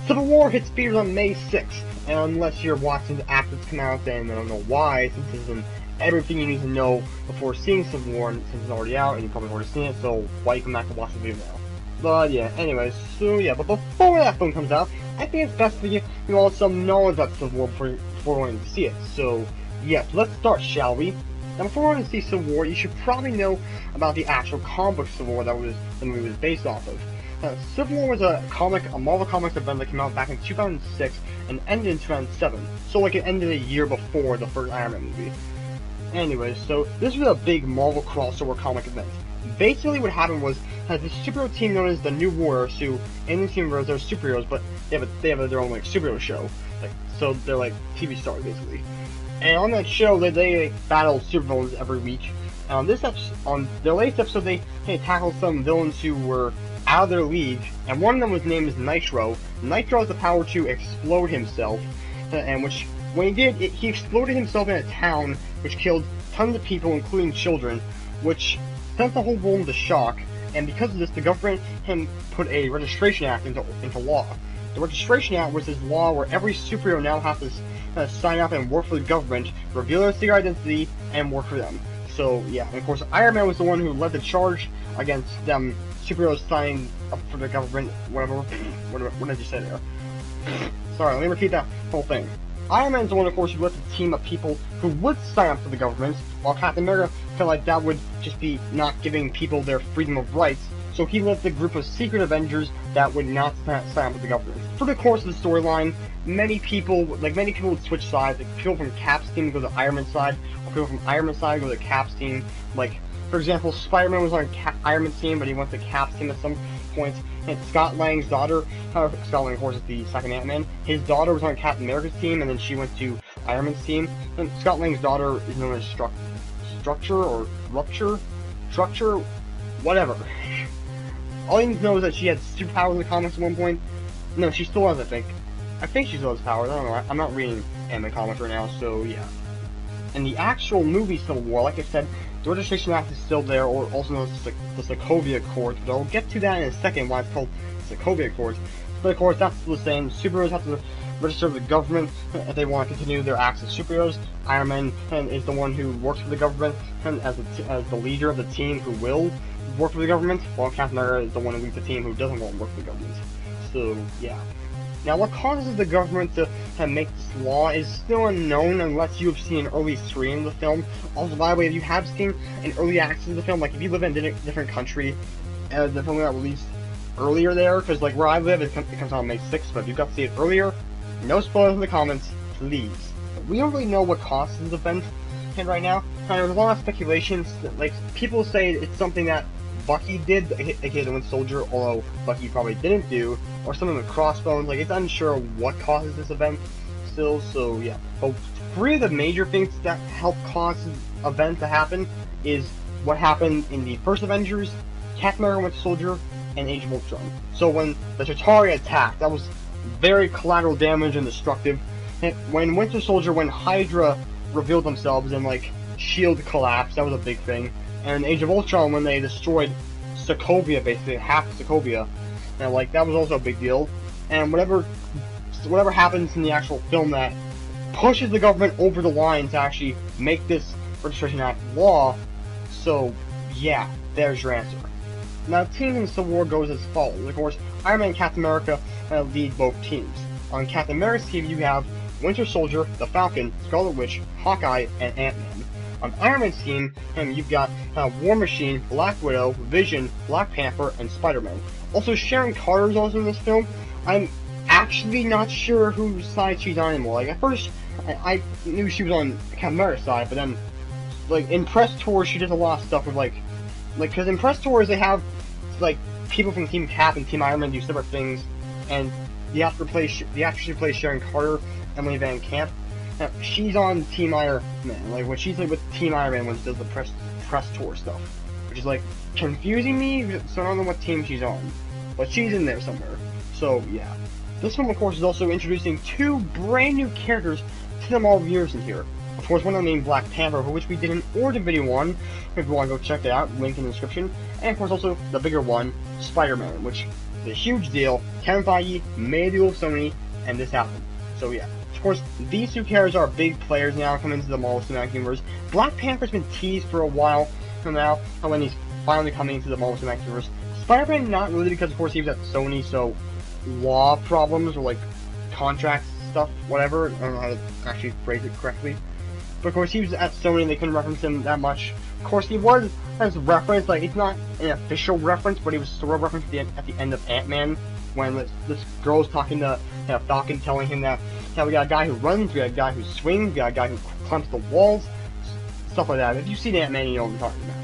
Civil War hits theaters on May 6th, and unless you're watching it after it's come out, then I don't know why, since this isn't everything you need to know before seeing Civil War, since it's already out, and you've probably already seen it, so why you come back and watch the video now? But yeah, anyways, so yeah, but before that film comes out, I think it's best for you to know some knowledge about Civil War before going to see it. So yeah, so let's start, shall we? Now before going to see Civil War, you should probably know about the actual comic book Civil War that the movie was based off of. Civil War was a Marvel Comics event that came out back in 2006 and ended in 2007. So like it ended a year before the first Iron Man movie. Anyways, so this was a big Marvel crossover comic event. Basically what happened was, the superhero team known as the New Warriors, who in this universe they're superheroes, but they have their own like superhero show. So they're like TV stars basically. And on that show, they battle supervillains every week. On their latest episode, they tackled some villains who were out of their league, and one of them was named as Nitro. Nitro has the power to explode himself, and when he did, he exploded himself in a town, which killed tons of people, including children, which sent the whole world into shock. And because of this, the government put a registration act into law. The registration act was this law where every superhero now has to sign up and work for the government, reveal their secret identity, and work for them. So yeah, and of course Iron Man was the one who led the charge against them superheroes signing up for the government, whatever, what did you say there? Sorry, let me repeat that whole thing. Iron Man's the one, of course, who led the team of people who would sign up for the government, while Captain America felt like that would just be not giving people their freedom of rights, so he led the group of secret Avengers that would not sign up for the government. For the course of the storyline, many people would switch sides. Like, people from Cap's team would go to Iron Man's side, or people from Iron Man's side would go to Cap's team. Like, for example, Spider-Man was on Iron Man's team, but he went to Cap's team at some point. And Scott Lang's daughter, Scott Lang, of course, is the second Ant-Man. His daughter was on Captain America's team, and then she went to Iron Man's team. And Scott Lang's daughter is known as Structure, whatever. All you need to know is that she had superpowers in the comics at one point. No, she still has, I think. I think she still has powers. I don't know. I'm not reading Ant-Man comics right now, so yeah. And the actual movie Civil War, like I said, the Registration Act is still there, or also known as the Sokovia Accord, but I'll get to that in a second why it's called the Sokovia Accord. But of course, that's still the same. Superheroes have to register with the government if they want to continue their acts as superheroes. Iron Man is the one who works for the government, and as the leader of the team who will work for the government, while Captain America is the one who leads the team who doesn't want to work for the government. So, yeah. Now, what causes the government to make this law is still unknown unless you have seen an early screen of the film. Also, by the way, if you have seen an early access of the film, like if you live in a different country, the film got released earlier there, because like where I live, it comes out on May 6th, but if you got to see it earlier, no spoilers in the comments, please. We don't really know what causes this event right now. There's a lot of speculations. Like, people say it's something that Bucky did, aka the Winter Soldier, although Bucky probably didn't do, or something with Crossbones. Like, it's unsure what causes this event still, so yeah. But three of the major things that help cause this event to happen is what happened in the first Avengers, Captain America, Winter Soldier, and Age of Ultron. So when the Chitauri attacked, that was very collateral damage and destructive. And when Hydra revealed themselves and like S.H.I.E.L.D. collapsed, that was a big thing. And Age of Ultron, when they destroyed Sokovia, basically half of Sokovia, and like that was also a big deal. And whatever happens in the actual film that pushes the government over the line to actually make this Registration Act law. So yeah, there's your answer. Now, teams in Civil War goes as follows. Of course, Iron Man and Captain America lead both teams. On Captain America's team, you have Winter Soldier, the Falcon, Scarlet Witch, Hawkeye, and Ant-Man. On Iron Man's team, you've got War Machine, Black Widow, Vision, Black Panther, and Spider-Man. Also, Sharon Carter is also in this film. I'm actually not sure whose side she's on anymore. Like, at first, I knew she was on Captain America's side, but then, like, in press tours, she does a lot of stuff with, because in press tours, they have, like, people from Team Cap and Team Iron Man do separate things, and the actress who plays Sharon Carter, Emily Van Camp, she's on Team Iron Man. Like, when she's like with Team Iron Man when she does the press tour stuff, which is like confusing me. So I don't know what team she's on, but she's in there somewhere. So yeah, this film of course is also introducing two brand new characters to the Marvel universe in here. Of course, one of them named Black Panther, for which we did an origin video on. If you want to go check that out, link in the description. And of course also the bigger one, Spider-Man, which a huge deal. Kevin Feige made a deal with Sony, and this happened. So yeah. Of course, these two characters are big players now coming into the Marvel Cinematic Universe. Black Panther's been teased for a while from now, when he's finally coming into the Marvel Cinematic Universe. Spider-Man, not really, because of course he was at Sony, so law problems or like contract stuff, whatever. I don't know how to actually phrase it correctly. But of course he was at Sony and they couldn't reference him that much. Of course he was as reference, like it's not an official reference, but he was sort of referenced at the end of Ant-Man when this girl's talking to Falcon, telling him that we got a guy who runs, we got a guy who swings, we got a guy who climbs the walls, stuff like that. If you've seen Ant-Man, you know what I'm talking about.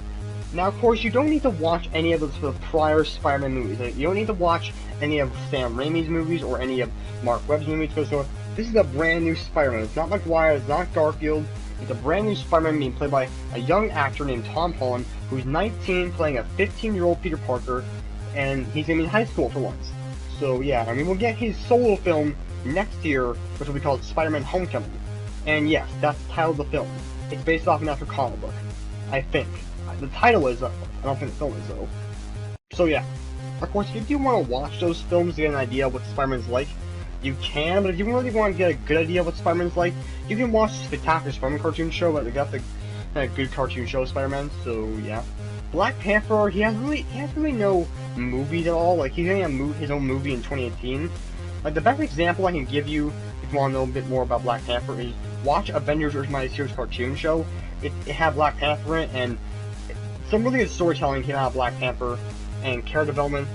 Now, of course, you don't need to watch any of the prior Spider-Man movies. Like, you don't need to watch any of Sam Raimi's movies or any of Mark Webb's movies, because this is a brand new Spider-Man. It's not McGuire, it's not Garfield. It's a brand new Spider-Man being played by a young actor named Tom Holland, who's 19, playing a 15-year-old Peter Parker, and he's going to be in high school for once. So, yeah, I mean, we'll get his solo film next year, which will be called Spider-Man Homecoming. And yes, that's the title of the film. It's based off an actual comic book, I think. The title is, I don't think the film is, though. So yeah, of course, if you want to watch those films to get an idea of what Spider-Man's like, you can, but if you really want to get a good idea of what Spider-Man's like, you can watch the Spectacular Spider-Man cartoon show, but they got the good cartoon show Spider-Man, so yeah. Black Panther, he has really no movies at all. Like, he's getting his own movie in 2018. Like, the best example I can give you, if you want to know a bit more about Black Panther, is watch Avengers Ultimate Series cartoon show. It had Black Panther in it, and some really good storytelling came out of Black Panther, and character development,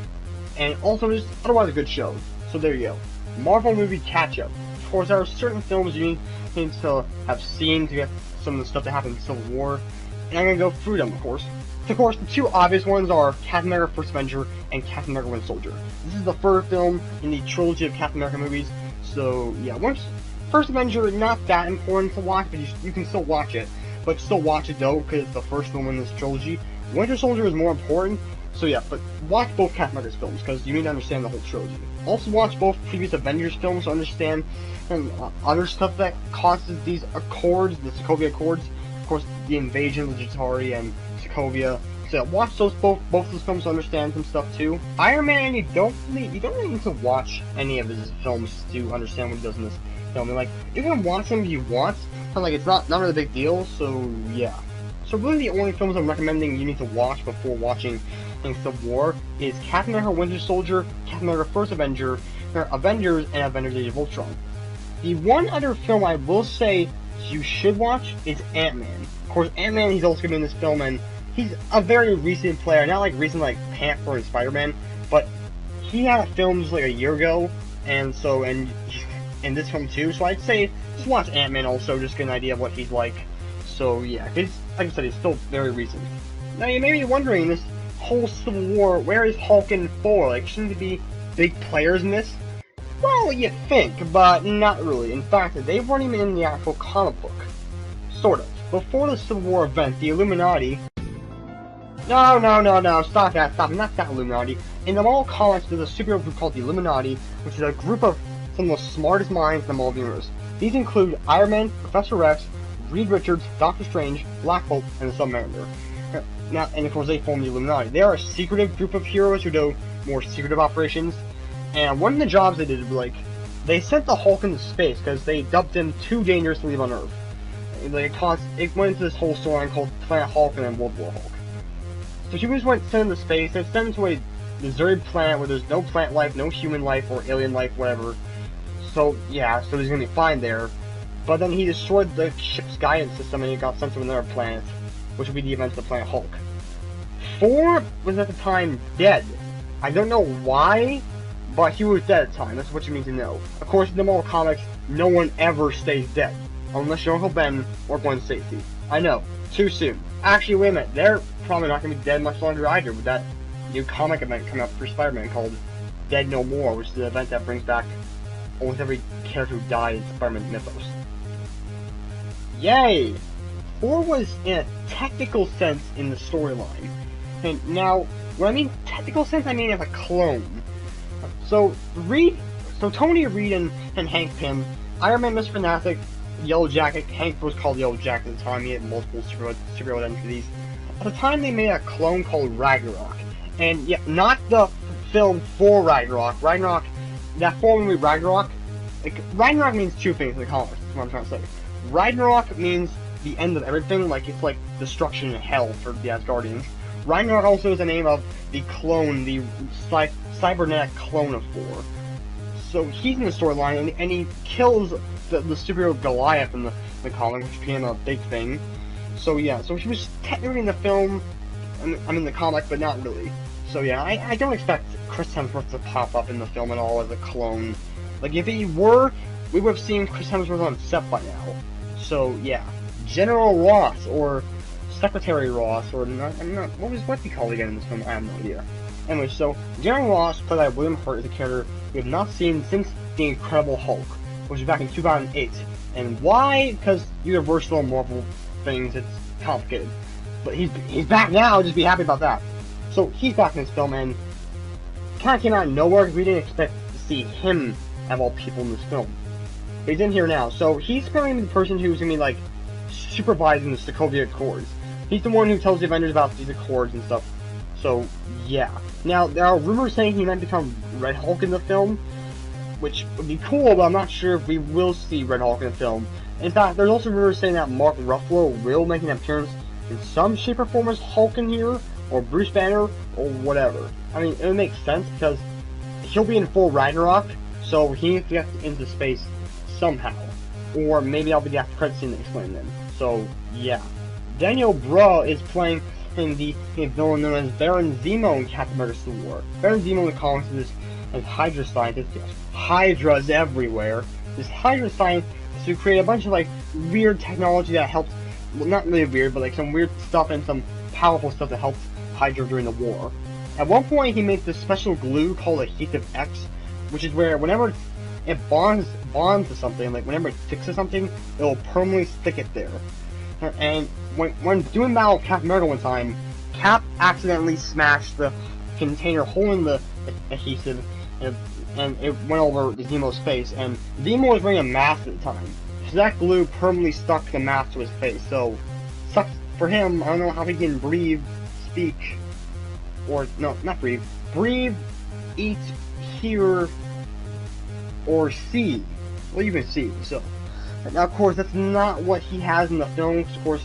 and also just otherwise a good show. So there you go. Marvel movie catch-up. Of course, there are certain films you need to have seen to get some of the stuff that happened in Civil War, and I'm going to go through them, of course. So, of course, the two obvious ones are Captain America First Avenger and Captain America Winter Soldier. This is the first film in the trilogy of Captain America movies, so yeah, First Avenger, not that important to watch, but you can still watch it. But still watch it though, because it's the first film in this trilogy. Winter Soldier is more important, so yeah, but watch both Captain America's films, because you need to understand the whole trilogy. Also watch both previous Avengers films to understand other stuff that causes these Accords, the Sokovia Accords. Of course, the invasion of the Chitauri and Sokovia. So yeah, watch both those films to understand some stuff too. Iron Man, you don't really need to watch any of his films to understand what he does in this film. I mean, like, you can watch them if you want, but like, it's not really a big deal, so yeah. So really the only films I'm recommending you need to watch before watching Civil War is Captain America Winter Soldier, Captain America First Avenger, Avengers, and Avengers Age of Ultron. The one other film I will say you should watch is Ant-Man. Of course, Ant-Man, he's also going to be in this film, and he's a very recent player, not like recent like Panther and Spider-Man, but he had films like a year ago, and he's in this film too, so I'd say just watch Ant-Man also, just get an idea of what he's like. So yeah, it's, like I said, it's still very recent. Now you may be wondering, this whole Civil War, where is Hulk and Thor? Like, shouldn't there be big players in this? Well, you think, but not really. In fact, they weren't even in the actual comic book. Sort of. Before the Civil War event, the Illuminati... No, stop that, not that Illuminati. In the Marvel comics, there's a superhero group called the Illuminati, which is a group of some of the smartest minds in the Marvel Universe. These include Iron Man, Professor X, Reed Richards, Doctor Strange, Black Bolt, and the Submariner. Now, and of course they form the Illuminati. They are a secretive group of heroes who do more secretive operations, and one of the jobs they did was, like, they sent the Hulk into space because they dubbed him too dangerous to leave on Earth. It went into this whole storyline called Planet Hulk and then World War Hulk. So he was sent into space, they sent him to a deserted planet where there's no plant life, no human life, or alien life, whatever. So, yeah, so he's gonna be fine there. But then he destroyed the ship's guidance system and he got sent to another planet, which would be the event of the planet Hulk. Thor was at the time dead. I don't know why, but he was dead at the time. That's what you need to know. Of course, in the Marvel comics, no one ever stays dead, unless you're Uncle Ben or Gwen Stacy. I know, too soon. Actually, wait a minute, they're probably not going to be dead much longer either with that new comic event coming up for Spider-Man called Dead No More, which is the event that brings back almost every character who died in Spider-Man's mythos. Yay! Thor was in a technical sense in the storyline. And now, when I mean technical sense, I mean as a clone. So Tony Reed and Hank Pym, Iron Man, Mr. Fantastic, Yellow Jacket, Hank was called Yellow Jacket at the time, he had multiple superhero identities. At the time they made a clone called Ragnarok. And yeah, not the film for Ragnarok. Ragnarok, that full movie Ragnarok, like, Ragnarok means two things in the comics, that's what I'm trying to say. Ragnarok means the end of everything, like, it's like destruction and hell for the Asgardians. Ragnarok also is the name of the clone, the cybernetic clone of Thor. So he's in the storyline, and he kills the superhero Goliath in the comic, which became a big thing. So yeah, so he was technically in the film, I'm in the comic, but not really. So yeah, I don't expect Chris Hemsworth to pop up in the film at all as a clone. Like, if he were, we would have seen Chris Hemsworth on set by now. So yeah, General Ross, or Secretary Ross, or what's he called again in this film? I have no idea. Anyway, so General Ross, played by William Hurt, is a character we have not seen since The Incredible Hulk, which was back in 2008. And why? Because Universal and Marvel things, it's complicated. But he's back now, just be happy about that. So he's back in this film, and kind of came out of nowhere because we didn't expect to see him, of all people, in this film. But he's in here now, so he's going to be the person who's going to be, like, supervising the Sokovia Accords. He's the one who tells the Avengers about these Accords and stuff. So, yeah. Now, there are rumors saying he might become Red Hulk in the film, which would be cool, but I'm not sure if we will see Red Hulk in the film. In fact, there's also rumors saying that Mark Ruffalo will make an appearance in some shape or form as Hulk in here, or Bruce Banner, or whatever. I mean, it would make sense, because he'll be in full Ragnarok, so he needs to get into space somehow. Or maybe I'll be the after credits scene to explain them. So, yeah. Daniel Bruhl is playing in the villain known as Baron Zemo in Captain America Civil War. Baron Zemo in the comics is a Hydra scientist. Hydras everywhere. This Hydra scientist to create a bunch of, like, weird technology that helps, well, not really weird, but like some weird stuff and some powerful stuff that helps Hydra during the war. At one point, he makes this special glue called Adhesive X, which is where whenever it bonds to something, like whenever it sticks to something, it will permanently stick it there. And when doing battle with Captain America one time, Cap accidentally smashed the container holding the adhesive, and it went over the Zemo's face, and Zemo was wearing a mask at the time. So that glue permanently stuck the mask to his face, so sucks for him. I don't know how he can breathe, speak, or, no, not breathe, eat, hear, or see. Well, you can see, so. Now, of course, that's not what he has in the film, of course,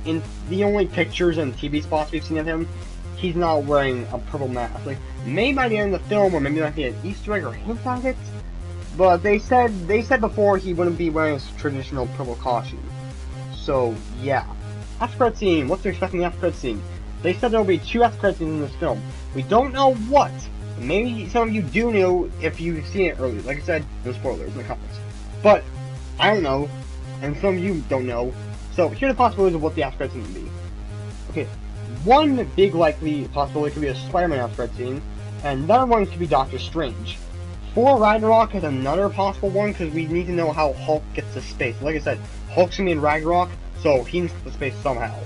in the only pictures and TV spots we've seen of him, he's not wearing a purple mask. Like, maybe by the end of the film, or maybe like an Easter egg or hint at it, but they said before he wouldn't be wearing his traditional purple costume. So, yeah. After credit scene, what to expect in the after credit scene? They said there will be 2 after credit scenes in this film. We don't know what. Maybe some of you do know if you've seen it earlier. Like I said, no spoilers in the comments. But, I don't know, and some of you don't know. So, here are the possibilities of what the after credit scene can be. Okay, one big likely possibility could be a Spider-Man after credit scene, and another one could be Doctor Strange. For Ragnarok is another possible one, because we need to know how Hulk gets to space. Like I said, Hulk's gonna be in Ragnarok, so he needs to space somehow.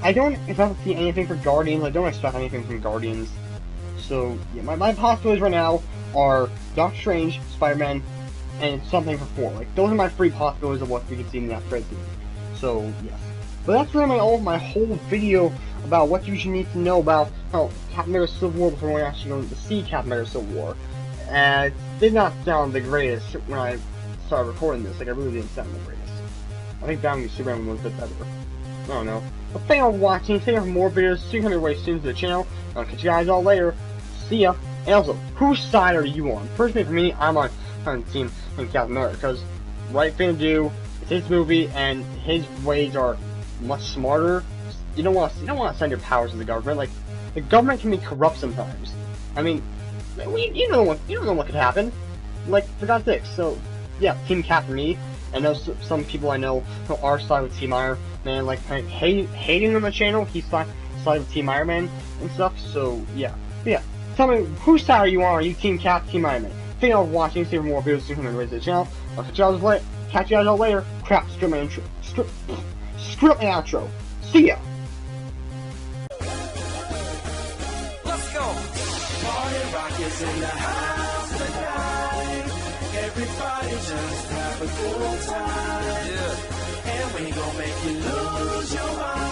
I don't expect to see anything for Guardians. I don't expect anything from Guardians. So, yeah, my possibilities right now are Doctor Strange, Spider-Man, and something for Thor. Like, those are my 3 possibilities of what we could see in the after credit scene. So, yes. But that's really my whole video about what you should need to know about how Captain America Civil War before we actually go to see Captain America Civil War. And it did not sound the greatest when I started recording this. Like, I really didn't sound the greatest. I think Batman v Superman was a bit better. I don't know. But thank you for watching. Stay for more videos. See you coming way soon to the channel. I'll catch you guys all later. See ya. And also, whose side are you on? Personally, for me, I'm on Team Captain America, because right thing to do, it's his movie, and his ways are much smarter. You don't want to send your powers to the government. Like, the government can be corrupt sometimes. I mean, you don't know what could happen. Like, for God's sake. So, yeah, Team Cap for me. I know some people I know who are side with Team Iron Man, like, hating on the channel. He's side with Team Iron Man and stuff. So, yeah. But yeah. Tell me, whose side are you on? Are you Team Cap, Team Iron Man? Thank you all for watching. See more videos soon when I raise the channel. I'll catch you guys all later. Crap, screw my intro. Screw my outro. See ya. Let's go. Party rock is in the house tonight. Everybody just have a good time. Yeah. And we gon' make you lose your mind.